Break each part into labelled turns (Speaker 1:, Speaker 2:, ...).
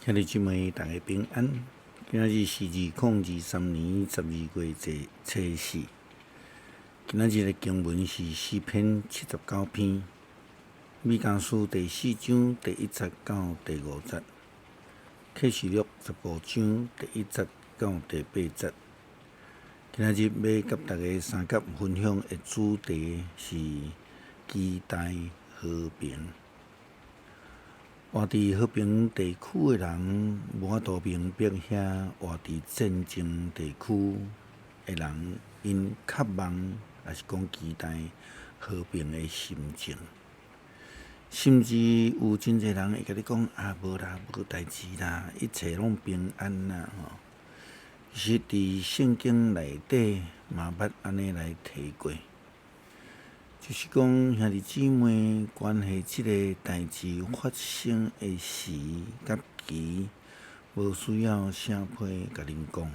Speaker 1: 兄弟姊妹，大家平安。今仔日是2023年12月初4。今仔日的经文是诗篇79篇，米迦书第4章第1节到第5节，启示录15章第1节到第8节。今仔日要甲大家三角分享的主题是期待和平。活伫和平地区的人，无法度明白遐活伫战争地区的人，因渴望也是讲期待和平的心情。甚至有真侪人会甲你讲无啦，无代志啦，一切拢平安啦吼。其实伫圣经内底嘛捌安尼来提过。就是讲，兄弟姊妹，关系即个代志发生的时甲期，无需要啥批甲恁讲，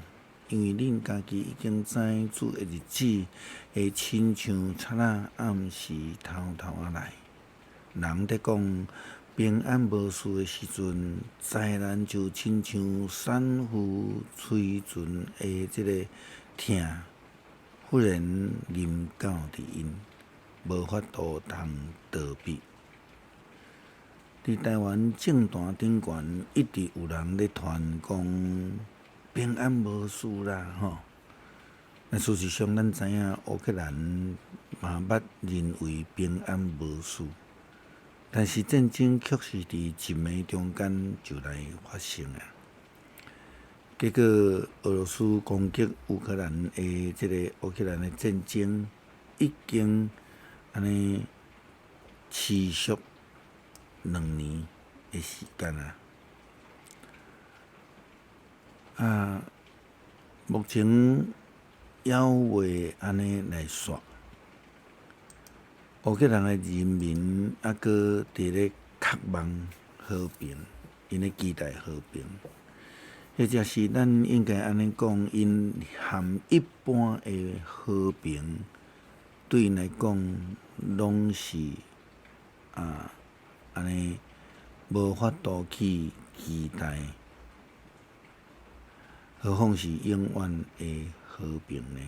Speaker 1: 因为恁家己已经知主的日子会亲像贼仔暗时偷偷来。人伫讲平安无事的时阵，灾难就亲像山呼吹船的即个疼，忽然临到伫因。无法度通逃避。伫台湾政坛顶悬，一直有人咧传讲平安无事啦，吼。那事实上，咱知影乌克兰嘛捌认为平安无事，但是战争确实伫一暝中间就来发生啊。结果，俄罗斯攻击乌克兰的即个乌克兰的战争已经安尼持续2年的时间目前妖话安尼来说，乌克兰的人民搁伫咧渴望和平，因咧期待和平，或者是咱应该安尼讲，因含一般的和平。对因来讲，拢是安尼无法度去期待，何况是永远的和平呢？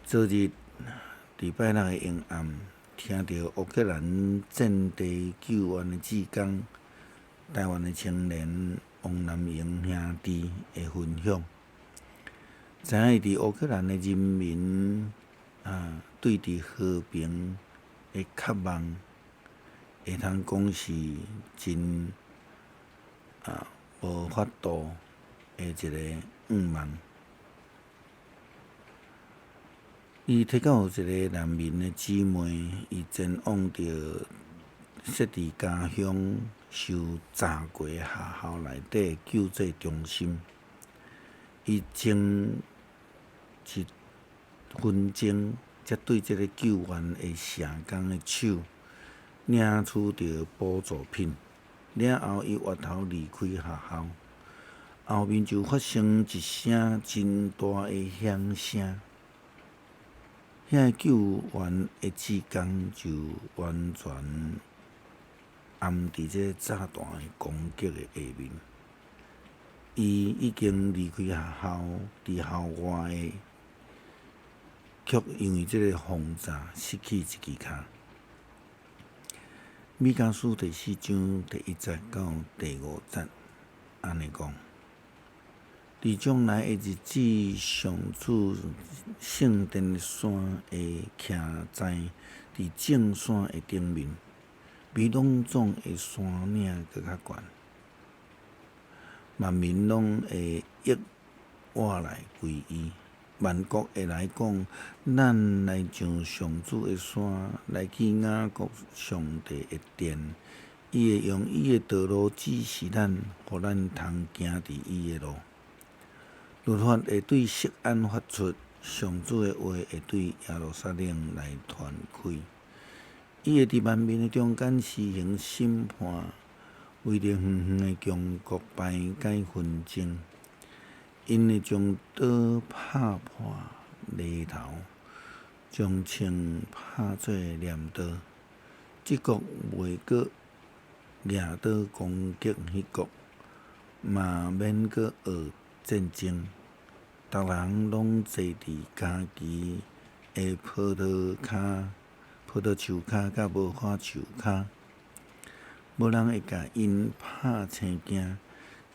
Speaker 1: 昨日礼拜六的阴暗，听到乌克兰战地救援的志工，台湾的青年王南英兄弟的分享。知影伫乌克兰的人民对伫和平的渴望，会通讲是真无法度的一个愿望。伊提到有一个难民的姊妹，伊前往着设伫家乡受炸过的学校内底救济中心，伊前一分钟才对这个救援的社工的手领取到补助品，了后伊回头离开学校，后面就发生一声真大的响声，遐救援的志工就完全暗伫这炸弹的攻击的下面。伊已经离开学校，伫校外的，却因为这个轰炸失去一支脚。米迦书第4章第1节到第5节，安尼讲：伫将来的日子，上主圣殿的山会徛在伫正山的顶面，比拢总的山岭搁较悬。万民拢会溢我来归伊，万国会来讲，咱来上上主的山，来去雅各上帝的殿。伊会用伊的道路指示咱，互咱通行伫伊的路。律法会对锡安发出，上主的话会对耶路撒冷来传开。伊会伫万民的中间施行审判。为着远远的强国排解纷争，因会将刀拍破犁头，将枪拍做镰刀。这国袂阁举刀攻击迄国，嘛免阁学战争。逐人拢坐伫家己的葡萄树骹，甲无花树骹，无人会甲因拍生惊。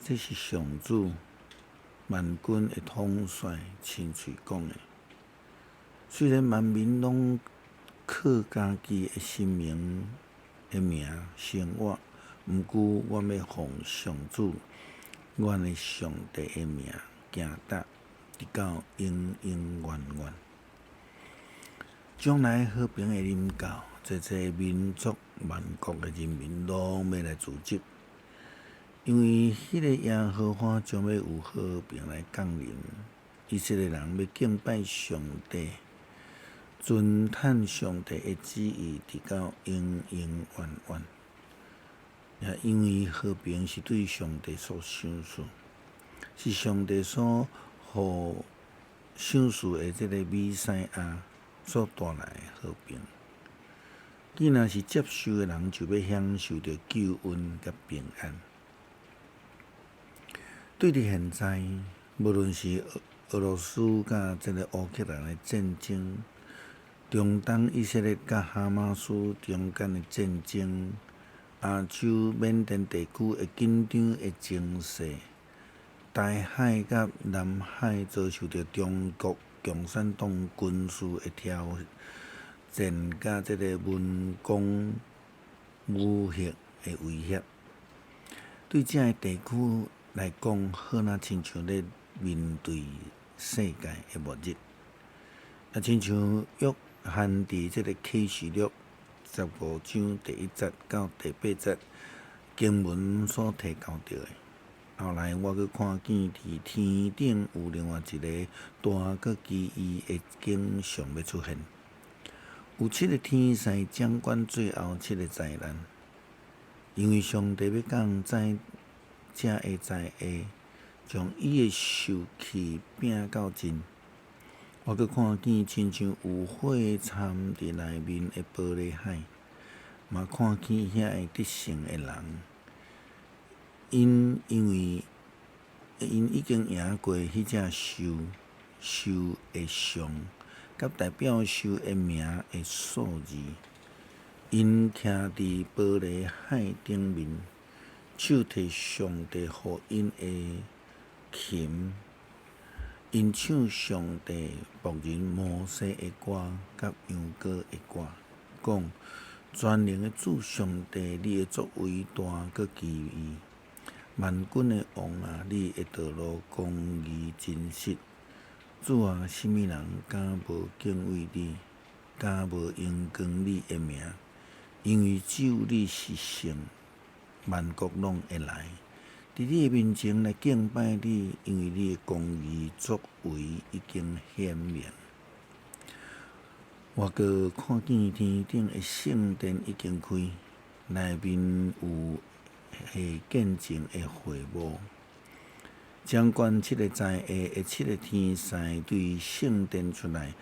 Speaker 1: 这是上主万军的统帅亲嘴讲的。虽然万民拢靠家己的生命的名生活，毋过我要奉上主，阮的上帝的名行达，直到永永远远。将来和平会临到，这民族万国的人民拢要来自集，因为迄个耶和华将要有和平来降临。以色列人要敬拜上帝，遵趁上帝的旨意，直到永永远远。也因为和平是对上帝所赏赐，是上帝所予赏赐的这个弥赛亚所带来的和平。既然是接受的人，就要享受到救恩甲平安。对伫现在，无论是俄罗斯甲这个乌克兰的战争，中东以色列甲哈马斯中间的战争，亚洲缅甸地区的紧张的情势，台海甲南海遭受到中国共产党军事的挑战，甲这个文攻武吓的威胁，对这个地区来讲，好若亲像咧面对世界的末日，也亲像约翰伫这个启示录15章第1节到第8节经文所提到着的。后来我阁看见伫天顶有另外一个大阁奇异的景象要出现，有7个天使掌管最后7个灾难，因为上帝要降灾这个灾厄，将伊的受气拼到尽。我阁看见亲像有火掺伫内面的玻璃海，嘛看见遐会得胜的人，因已经赢过迄只受的像，甲代表受的名的数字。因徛伫玻璃海顶面，手摕上帝予因的琴，因唱上帝仆人摩西的歌，甲羊羔的歌，讲：全能的主上帝，你的作为大阁奇异，万军的王啊，你的道路公义真实。主啊，什么人敢无敬畏你，敢无荣光你的名？因为只有你是圣，万国拢会来，伫你的面前来敬拜你，因为你的公义作为已经显明。我阁看见天顶的圣殿已经开，内面有下见证的会幕。掌管7个灾厄的7个天使对圣殿出来，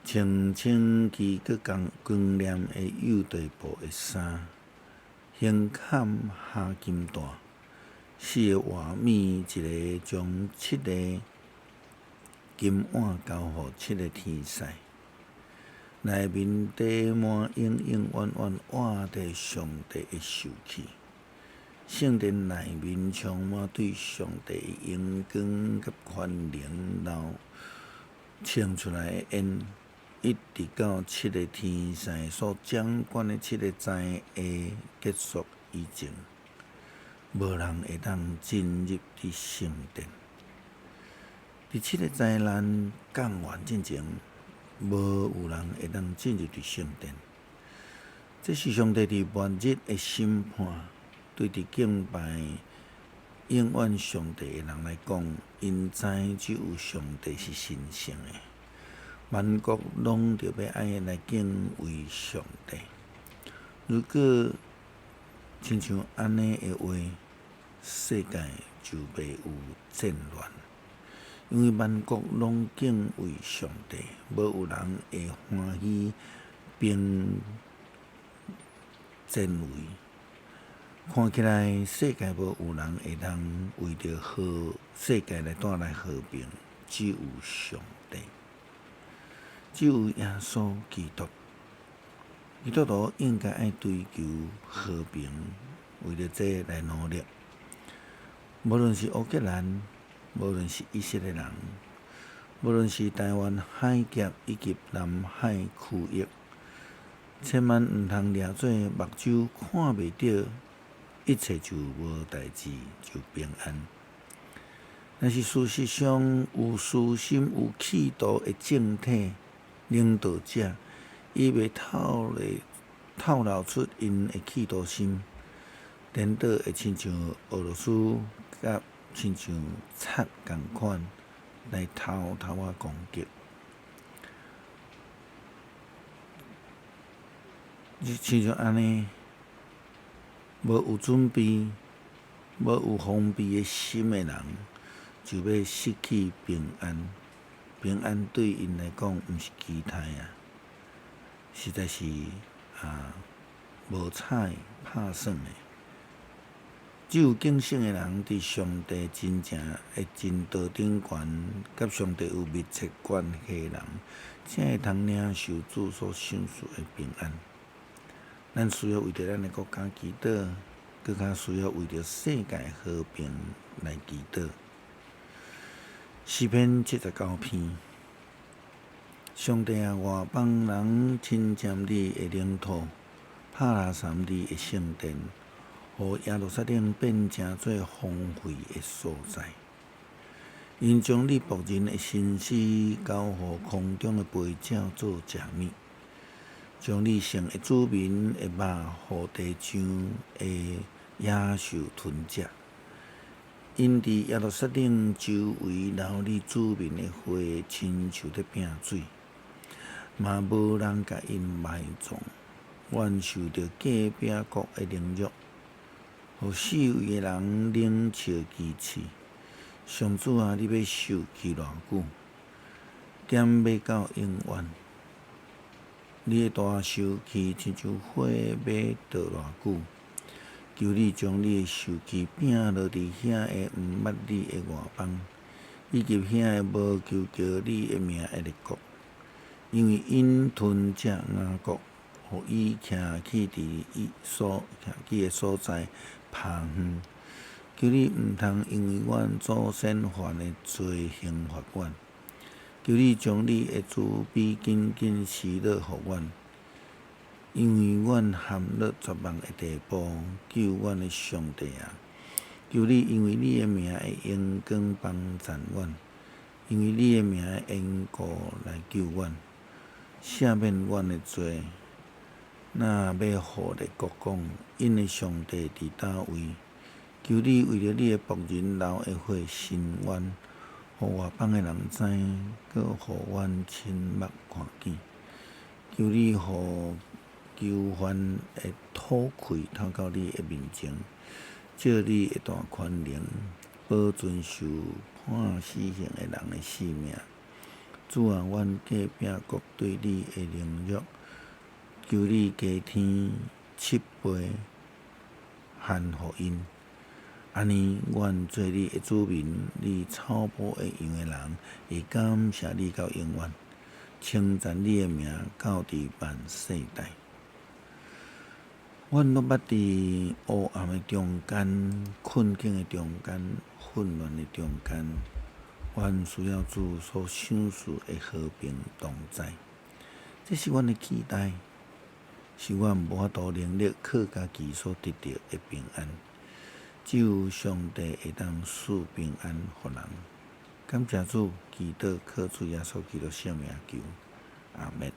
Speaker 1: 穿其阁光亮的右地布的衫，胸坎下金带，4个画面，一个将7个金碗交予7个天使，内面滴满永永远远活伫上帝的受气。圣殿内面充满对上帝的荣光甲权能，然后称出来的烟，一直到7个天使所掌管的7个灾厄结束以前，无人会当进入伫圣殿。伫7个灾难降完之前，无有人会当进入伫圣殿。这是上帝伫末日的审判。对伫敬拜永远上帝的人来讲，因知只有上帝是神圣的，万国拢着要爱来敬畏上帝。如果亲像安尼的话，世界就袂有战乱，因为万国拢敬畏上帝，无有人会欢喜并占位。看起来世界无有人会当为着世界来带来和平，只有上帝，只有耶稣基督。基督徒应该爱追求和平，为着这来努力。无论是乌克兰，无论是以色列人，无论是台湾海峡以及南海区域，千万毋通掠做目睭看袂到，一切就无代志，就平安。但是事实上，有私心、有企图的政体领导者，伊袂透露出因的企图心，颠倒会亲像俄罗斯甲亲像贼共款来偷偷啊攻击。亲像安尼，无有准备、无有防备的心的人，就要失去平安。平安对因来讲，毋是期待啊，实在是无彩拍算的。只有敬信的人，伫上帝真正会真道顶悬，甲上帝有密切关系的人，才会通领受主所赏赐的平安。咱需要为着咱的国家祈祷，更加需要为着世界和平来祈祷。诗篇79篇，上帝啊，外邦人侵占你的领土，拍拉散你的圣殿，互耶路撒冷变成做荒废的所在。因将你仆人的身躯交予空中的飞鸟做食物，将你圣的子民的肉，互地上的野兽吞食。因伫耶路撒冷周围留你子民的血，亲像在拼水，嘛无人甲因埋葬，愿受着隔壁国的凌辱，互四围的人冷笑其气。上主啊，你要受气偌久？点要到永远？你的大受气亲像火要倒偌久？求你将你的受气摒落伫遐个毋捌你的外邦，以及遐个无求叫你的名的列国，因为因吞食雅各，互伊徛起伫徛起的所在拍远。求你毋通因为阮祖先犯的罪刑罚阮，求你将你的慈悲紧紧施落互阮。因为阮陷落绝望的地步，救阮的上帝啊！求你因为你的名的荣光帮赞阮，因为你的名的缘故来救阮，赦免阮的罪。那要互列国讲，因的上帝伫叨位？求你为着你的仆人流的血伸冤，互外邦的人知，搁互阮亲目看见。求你互求犯会吐气透到你的面前，照你的大权能，保存受判死刑的人的性命。主啊，阮隔壁国对你的凌辱，求你加添7倍限互因。安尼，阮做你的子民，你草埔会用的人，会感谢你到永远，称赞你的名到伫万世代。阮落捌伫黑暗的中间、困境的中间、混乱的中间，阮需要主所赏赐的和平同在。这是阮的期待，是阮无法度能力靠家己所得到的平安。只有上帝会当赐平安予人。感谢主，祈祷靠主耶稣基督圣名求，阿门。